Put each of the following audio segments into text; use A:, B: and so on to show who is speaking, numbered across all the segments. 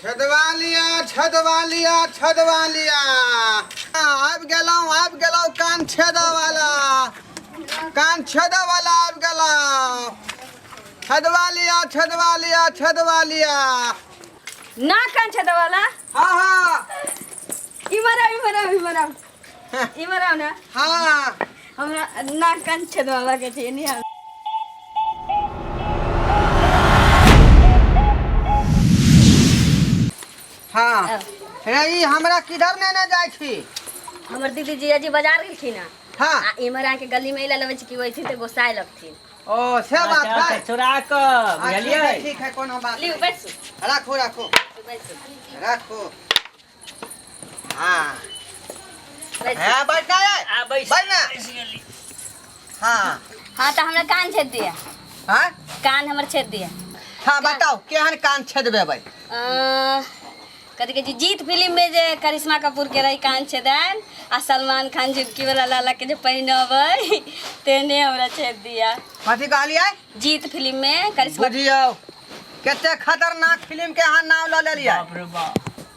A: छदवा लिया आब गेलौ कान छेदा वाला आब गेलौ छदवा लिया
B: ना कान छेदा वाला
A: हाँ
B: इमरा ना
A: हाँ
B: हमरा ना कान छेदा वाला के चाहिए नहीं
A: हाँ ई हमरा किधर ने जाय छी
B: हमर दीदी जिया जी बाजार गेलखिन ना
A: हाँ
B: आ इमरा के गली में इला लेवे छी कि वैसे ते गोसाए लगथिन
A: ओ से बात है
C: चुरा क बुझलियै
A: ठीक है कोनो बात
B: लियो बैसु
A: राखो हाँ है बैठना है
C: आ बैस
A: बैठना हाँ
B: हां त हमरा कान छेद दिया
A: हाँ
B: कान हमर छेद दिया
A: हाँ बताओ केहन कान छेदबे भाई
B: कथी के जीत फिल्म में जे करिश्मा कपूर के रही कान छेदन आ सलमान खान झुमकी वाला लाला के जे पहिनबै तेने हमरा छेद दिया
A: कथी कहलियै
B: जीत फिल्म में करिश्मा
A: बुझियो केते खतरनाक फिल्म के अहाँ नाम ल लेलियै
C: बाप रे बाप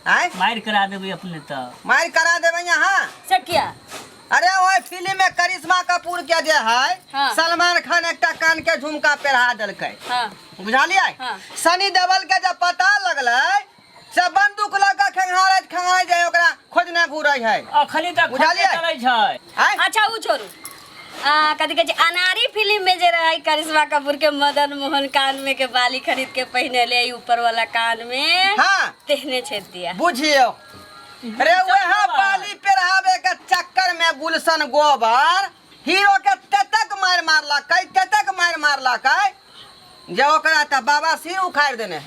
A: हैं
C: मार करा देबै अपने त
A: मार करा देबै यहाँ
B: से किया
A: अरे ओए फिल्म में करिश्मा कपूर के जे है
B: हाँ।
A: सलमान खान एकटा कान के झुमका पहरा देलकै
B: हां
A: बुझलियै
B: हाँ।
A: सनी देओल के जब पता लगलै से बंदूक लऽ के खंगारे जाय ओकरा खोजने घुरै है
C: अखनी तक
A: बुझलियै?
C: चलै छै
A: हैं
B: अच्छा उ छोड़ू कथी के अनारी फिल्म में जे रही करिश्मा कपूर के मदन मोहन कान में के बाली खरीद के पहने ले ऊपर वाला कान में
A: हाँ
B: तेहने छेद दिया
A: बुझियो अरे वहाँ बाली पेरहावे के चक्कर में गुलशन गोबर हीरो के ततक मार मारलकै जे ओकरा त बाबा सिर उखाड़ देने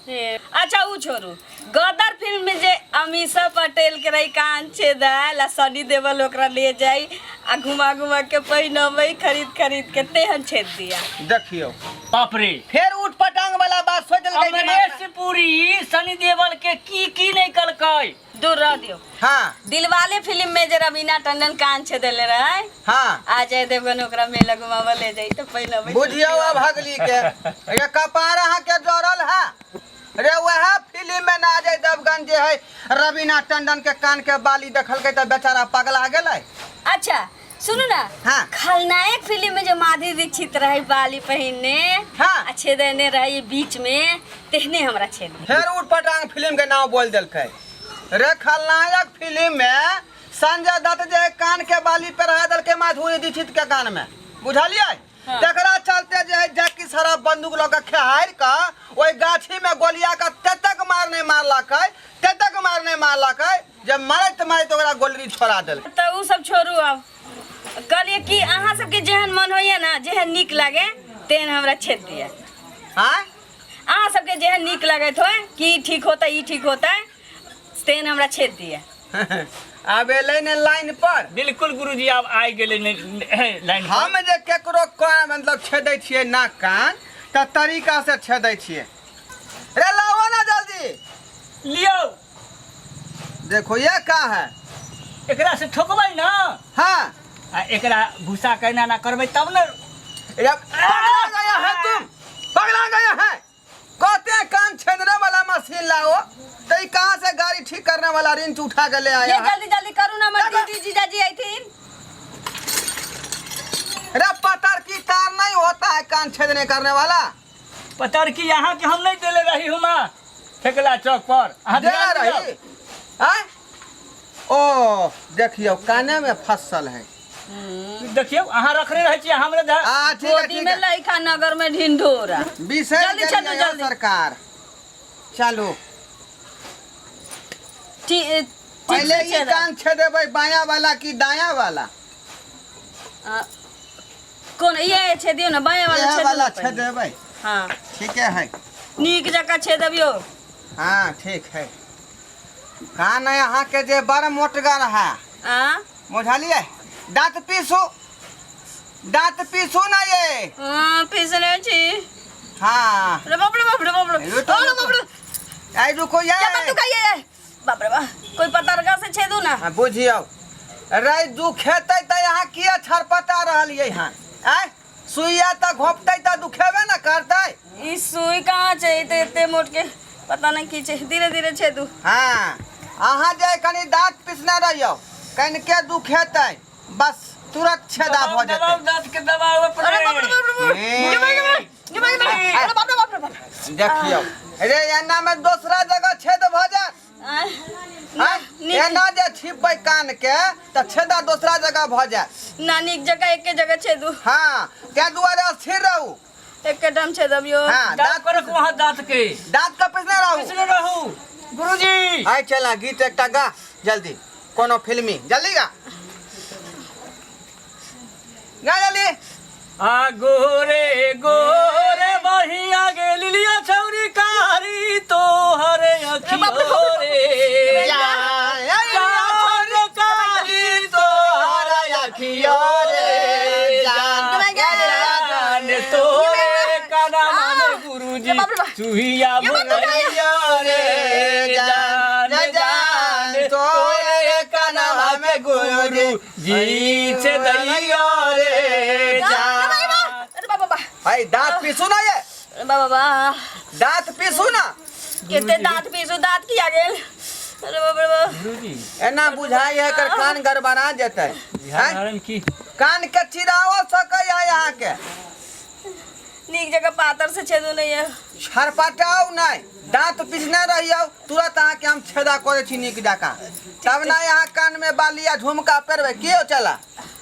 A: है
B: अच्छा उ छोड़ू गदर फिल्म में जे अमीषा पटेल के रही कान छेदाल आ सनी देओल ओकरा ले जाई आ घुमा के पहिनबै खरीद के तेहन छेद दिया
A: देखियो
C: बाप रे
A: फिर उठ पटांग वाला बात सोच लेलकै
C: अमरेश पुरी सनी देओल के की नहीं कलकै
B: दूर रह दियो
A: हाँ
B: दिलवाले फिल्म में जे रवीना टंडन कान छेदेले रहे
A: हाँ
B: अजय देवगन ओकरा मेला घुमावे ले जाई तो पहिनबै
A: बुझियो अब हगली के ये कपार अहाँ के जोड़ल है अरे वह फिल्म में ना अजय देवगन जे है रवीना टंडन के कान के बाली देखलकै त बेचारा पगला गेलै
B: अच्छा सुनू ना
A: हाँ।
B: खलनायक फिल्म में जो माधुरी दीक्षित रही बाली पहिनने
A: हाँ।
B: आ छेदने रही बीच में तेहने हमरा छेद
A: फिर उठ पटांग फिल्म के नाम बोल देलकै रे खलनायक फिल्म में संजय दत्त जे कान के बाली पे रहा देलकै माधुरी दीक्षित के कान में बुझलियै
B: हाँ।
A: तकरा चलते जे है जक्की सारा बंदूक लऽ के खेहार के ओइ गाछी में गोलिया के ततक मारने मारलकै जब मारत ओकरा गोली छोड़ा देल
B: तो उ सब छोड़ू अब कहलिए कि अहाँ सबके जेहन मन होइए ना जेहन नीक लागे तेहन हमरा छेद दिया
A: हाँ
B: अहाँ सबके जेहन नीक लागत हो कि ठीक होता ई ठीक होता तेहन हमरा छेद दिया
A: अब एलै ने लाइन पर
C: बिल्कुल गुरुजी अब आइ गेलै लाइन
A: हम जे केकरो मतलब छेदै छियै नाक कान त तरीका से छेदै छियै रे लाओ ना जल्दी
C: लियो
A: देखो ये का है
C: एकरा से ठोकबै ना
A: हाँ
C: आ एकरा भूसा कहना ना करबै तब न
A: पगला गया है कहते कान छेदने वाला मशीन लाओ तो ये कहाँ से गाड़ी ठीक करने वाला रिंच उठा के ले आया है?
B: जल्दी करू ना मर दीदी जीजाजी आईथिन
A: रे पतर की तार नहीं होता है कान छेदने करने वाला
C: पतर की यहाँ के हम नहीं देले रही हुमा फेकला चौक पर अहाँ
A: दे
C: ध्यान दियौ।
A: रही हैं? ओ देखियो काने में फसल है
C: देखियो अहाँ रखने रहे छी हमरे
A: ठीक है
B: गोदी में लइका नगर में ढिंढोरा
A: विषय
B: जल्दी चलो,
A: जल्दी
B: जल्दी।
A: सरकार चलो
B: ठीक
A: पहले ये कान छेदेबै बाया वाला की दाया वाला
B: कौन ये छेदियो ना बाएं वाला
A: यह वाला
B: छेद
A: छेदेबै
B: हाँ
A: ठीक है
B: नीक जगह छेदबियो
A: हाँ ठीक है कान यहाँ के जे बड़ मोटगर है
B: हाँ
A: बुझलिए दांत पीसू ना ये
B: हाँ पिसने छी
A: हाँ
B: रे बाप रे
A: आई रुको ये
B: क्या बात कहिए बाप रे बाप कोई पतरगा से छेदू ना
A: हाँ, बुझियो रे दुखेतै त यहाँ किया छरपटा रहलियै यहाँ आय सुइया त घोपतै त दुखेबे न करतै
B: ई सुई कहाँ छै इते मोट के पता नहीं की छे धीरे धीरे छेदू।
A: हाँ अहाँ जे कनी दांत पिसने रहियो कन के दुखेतै बस तुरंत छेदा भ जेतै।
C: दबाव दांत के दबाव अपने।
B: अरे बाप रे बाप रे ये भाई अरे बाप रे बाप रे
A: देखियो अरे एना में दूसरा जगह छेद भ जात। हाँ एना जे छिपबै कान के त छेदा दूसरा जगह भ जात।
B: नानी एक जगह एक जगह छेदू।
A: हाँ ते दुआरे स्थिर रहू।
B: एक के दम छेदब यो।
A: हाँ
C: दांत पर वहां दांत के
A: दांत का पिसने रहू।
C: पिसने रहू। गुरुजी
A: आइ चला गीत एकटा गा जल्दी कोनो फिल्मी जल्दी गा गा जल्दी।
C: आ गोरे गोरे बहिया गेली लिया छौरी कारी तो हरे अखियो रे जान कारी तो हरे अखियो रे जान तोरे काना माने गुरुजी चुहिया बुलैया रे जान जान तोरे काना माने गुरुजी जी से दैया रे जान।
A: भाई दांत पीसू ना ये
B: बाबा
A: दांत पीसू ना
B: केते दांत पीसू दांत किया गेल। अरे बाप रे बाप
C: गुरुजी
A: एना बुझाई है कर कान गड़बड़ा जेतै।
C: ध्यान की
A: कान के चिराओ सकै है यहाँ के
B: नीक जगह पातर से छेदू नहीं है।
A: छरपटाओ नहीं दांत पीसने रहियो तुरंत अहाँ के हम छेदा करे छी नीक जका तब ना यहाँ कान में बालिया झुमका पेरबै कियो चला।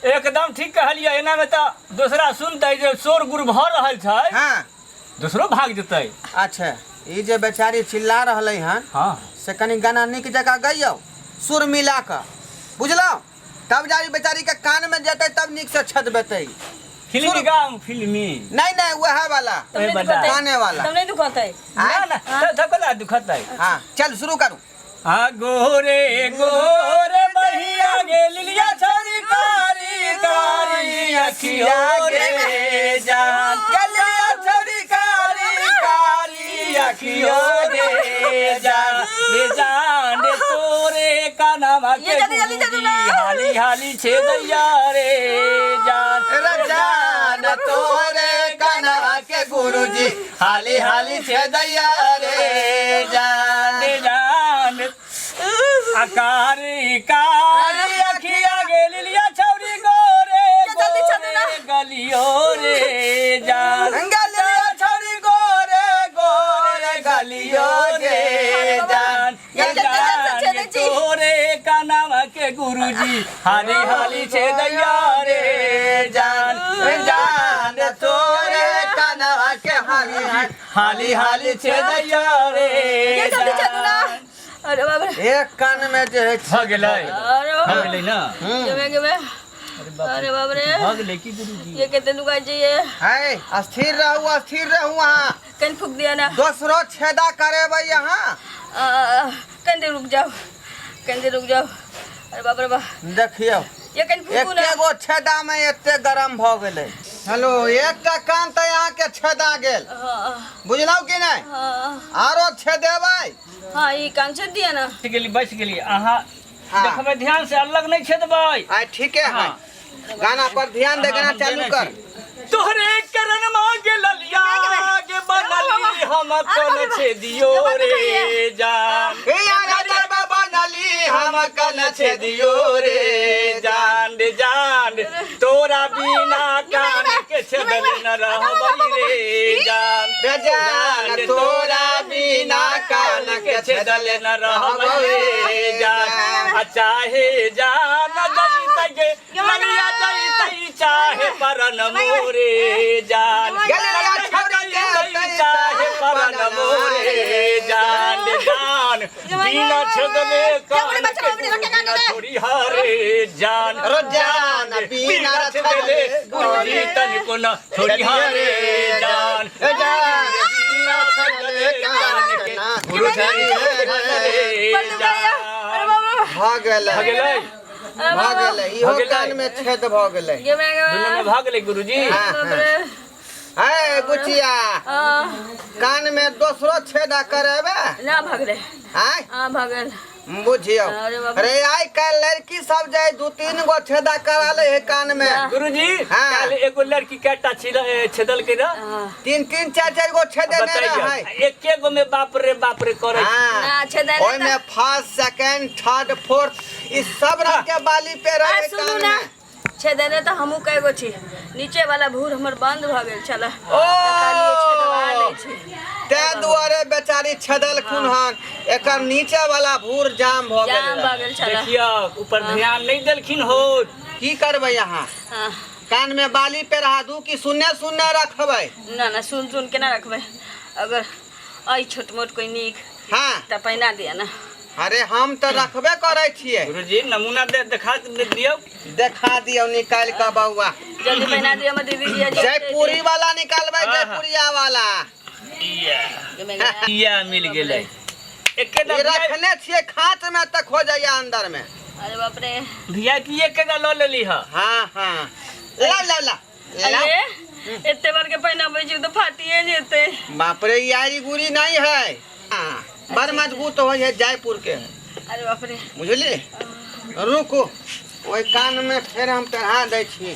C: एकदम ठीक कहलिए। एना में तो दूसरा सुनते जे शोर गुर भ रहल छै
A: हाँ
C: दूसरो भाग जेतै।
A: अच्छा ई जे बेचारी चिल्ला रहलै हन
C: हाँ
A: से कनी गाना नीक जका गइयो सुर मिला कर बुझलो तब जाई बेचारी के कान में जेतै तब नीक से छेदबेतै।
C: फिल्मी गाऊं फिल्मी
A: नहीं नहीं वह वाला
B: तुमने
C: बता।
B: दुखत है
A: गाने वाला
B: तुमने दुखत है।
C: ना ना धकला दुखतै।
A: हाँ चल शुरू करूँ।
C: आ गोरे गोरे बहिया गेली लिया छौरी कारी कारी अखियो रे जान गलिया छौरी कारी कारी अखियो रे जान रे तोरे कानावा के गुरुजी हाली हाली छेदैया रे जान
A: जान तोरे कानवा के गुरुजी हाली हाली छेदैया रे जान
C: जान अकारी कारी अखिया गेली लिया छौरी गोरे गोरे गलियो रे जान
A: गलिया छौरी गोरे गोरे गलियो रे जान
C: जान तोरे कानावा के गुरुजी हाली हाली छेदैया रे जान
A: जान तोरे कानवा के हाली
C: हाली हाली छेदैया रे जान।
B: अरे बाप रे
A: एक कान में जे
C: भ गेलै
B: अरे बाप
C: भ
B: रे
C: गेलै ना।
B: गेबे अरे बाप रे
C: भ गेलै की गुरुजी
B: ये केते लुगाई चाहिए।
A: है स्थिर रहू वहाँ
B: कहीं फूक दिया ना
A: दूसरो छेदा करेबै यहाँ
B: कंधे रुक जाओ अरे बाप रे बाप
A: देखियो
B: ये कहीं फूकू ना।
A: एके गो छेदा में एते गरम भ गेलै। हेलो एकटा कान त यहाँ के छेदा गेल बुझलौ कि नहीं आरो छेदेबै।
B: हाँ ये कान छेद दिया ना।
C: बच गेली अहाँ
A: हाँ।
C: देखबै ध्यान से अलग नहीं छेदबै।
A: आई ठीक है गाना पर ध्यान देना चालू कर।
C: तोहरे करन मांगे ललिया के बनली हम कल छेदियो रे जान
A: बनली हम कल
C: छेदियो रे जान जान तोरा बिना कान के छेदल न रहबै रे जान तोरा बिना कान के छेदल न रहबै रे जान चाहे जान दैतै मरिया दैतै चाहे परन मोरे जान चाहे परन मोरे जान जान बिना छेदले कान के छोड़ी हरे जान
A: जान
C: बिना छेदले गुरुजी तनिको न छोड़ी हरे जान बिना छेदले कान के गुरुजी
A: भ गेलै इहो कान में छेद भ गेलै।
C: दुनिया में भाग ले गुरुजी।
A: है बुचिया कान में दूसरो छेदा करेबे
B: ना भगले
A: हैं
B: हां भगल
A: बुझियो
B: अरे बाबा।
A: अरे आई कल लड़की सब जाए 2-3 गो छेदा करा ले है कान में
C: गुरुजी
A: हाँ।
C: काल एगो लड़की केटा छेदल के ना
A: 3-3 4-4 गो छेदे ने रहे
C: एके गो में बाप रे करे
A: हां
B: ना छेदा
A: ओय में फर्स्ट सेकंड थर्ड फोर्थ इस सब रंग के बाली पे रहे
B: सुनू
A: कान
B: ना
A: में
B: छेदने तो हमू कई गो छी नीचे वाला भूर हमर बंद भ गेल चला
A: ते दुआरे बेचारी छदल खुनहन एकर नीचे वाला भूर जाम भ
B: जाम
A: गेल
B: भ गेल चला
C: देखियो ऊपर ध्यान नहीं देलखिन हो
A: की करबै यहाँ
B: हां
A: कान में बाली पे रहा दू कि सुन्ने सुन्ने रखबै
B: ना ना सुन के ना रखबै अगर आई छोट मोट कोई नीक
A: हां
B: त पैना दिया ना
A: अरे हम तो रखबे करे छिए
C: गुरुजी नमूना देखा दियो
A: देखा दियो निकाल के बउआ
B: जल्दी पैना दिया मत दीदी जी
A: जयपुरी वाला निकालबै
C: हाँ।
A: जयपुरिया वाला
C: या मिल गेलै एके
A: ये रखने छिए खाट में तक हो जाइए अंदर में
B: अरे बाप रे
C: वीआईपी के ल लेली ह
A: हां हां ला
B: अरे एते बार के पैना बैठी तो फाटिए जेते
A: बाप रे यारी गुरी नहीं है हां बड़ मजबूत हो है जयपुर के
B: अरे बाप रे
A: बुझली रुको ओई कान में फिर हम चढ़ा दै छी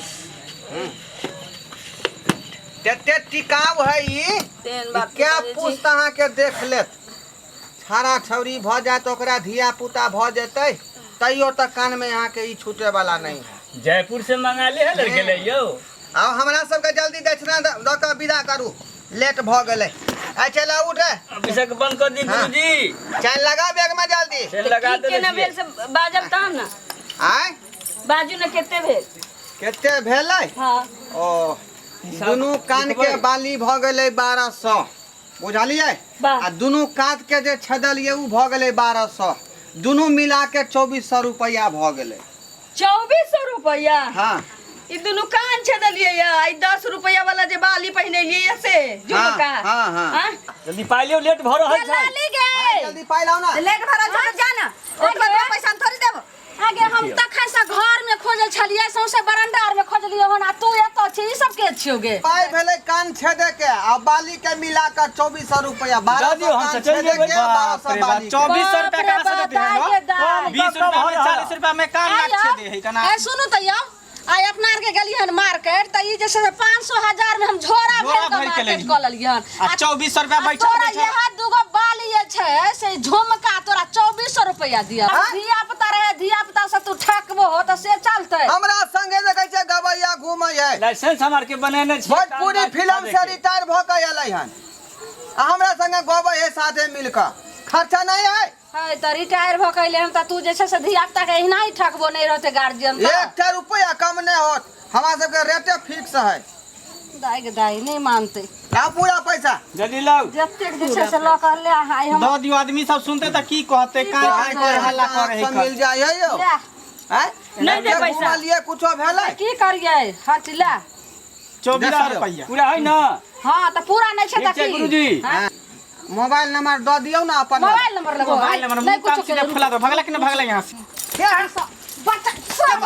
A: तेते टिकाऊ है ई
B: तेन बात
A: क्या
B: करे छी।
A: पूछ अहाँ के देख लेत छाड़ा छौरी भ जात ओकरा धिया पुता भ जेतै तैयो तक कान में यहाँ के ई छूटे वाला नहीं है
C: जयपुर से मंगा ले हल गेलै यो
A: अब हमरा सबके जल्दी दक्षिणा द के विदा करू लेट भ गेलै आ चला उठ
C: अभिषेक बंद कर दी
A: हाँ।
C: गुरुजी
A: चल लगा बैग में जल्दी
C: चल लगा
B: ठीक के ना
C: दे
B: भेल से बाजब तहन ना
A: आय
B: बाजू ना केते भेल
A: केते भेलै
B: हां
A: ओ दुनू कान के बाली भ गेलै 1200 बुझलियै
B: वाह।
A: आ दुनू काट के जे छदलियै उ भ गेलै 1200 दुनू मिला के 2400 रुपया भ गेलै
B: 2400 रुपया
A: हां
B: ई दुनु कान छेदलिए या आई 10 रुपया वाला जे बाली पहिने लिए से झुमका
A: हाँ, हाँ।
C: जल्दी पाइ लियो लेट भ रहल छै
B: लाली गे
A: जल्दी पाइ लाओ ना
B: लेट भरा जा जाना एक बार पैसा थोड़ी देबो आगे हम त खासा घर में खोजल छलिए सौसे बरंडा में खोजलिए हन आ तू एत छी ई सब के छियोगे
A: पाइ भेलै कान छेदे के आ बाली के मिला के 2400 रुपया 1200
C: हम
A: कान
C: चल
A: छेदे
C: जेबै।
A: के 1200 बाली के।
D: 2400 रुपया कहाँ से देते हैं हो? 20 रुपया में 40 रुपया में कान लाख छे दे है कना
B: ए सुनु त यो आई अपना आर के गलियन मार्केट त ई जैसे 500 1000 में हम झोरा भर के
D: भर के
B: मार्केट
D: लेली।
B: क लेलियन
D: आ 2400 रुपया बैठल
B: तोरा
D: बैठल
B: यहाँ दुगो बाली ये छै से झुमका तोरा 2400 रुपया दिया
A: हाँ?
B: धिया पुता रहे धिया पुता से तू ठकबो हो त से चलते
A: हमरा संगे देखै छै गवैया घूमै है
C: लाइसेंस हमार के बनेने छै
A: भोजपुरी फिल्म से रिटायर भ के एलै हन आ हमरा संगे गबै है साथे मिल के खर्चा नहीं है
B: है त रिटायर भ कइले हम त तू जैसे से धिया पुता के एहिना ही ठकबो नहीं रहते गार्जियन त
A: 1 रुपया कम नहीं होत हमरा सबके रेटे फिक्स है
B: दाई के दाई नहीं मानते
A: ला पूरा पैसा
C: जल्दी लाओ
B: जत्ते जैसे से ल कर ले हाय हम
D: दो दियो आदमी सब सुनते त की कहते कान के हल्ला करे
A: सब
D: है
A: मिल जाय है यो
B: ले
A: हैं
B: नहीं दे पैसा।
A: घुमा लिए कुछो भेलै
B: की करिए हट ला
D: 2400 रुपया
C: पूरा है ना
B: हां त पूरा नहीं छै
C: ठीक
B: त
C: छै
B: की
C: गुरुजी
B: हाँ?
A: मोबाइल नंबर दऽ दियौ ना अपन
B: मोबाइल नंबर लगो
D: मोबाइल नंबर
B: नहीं
D: मुंह काम
B: कुछ
D: सीधे फुला दो भगला कि न भगला यहां से
A: के है?
B: बच्चा सब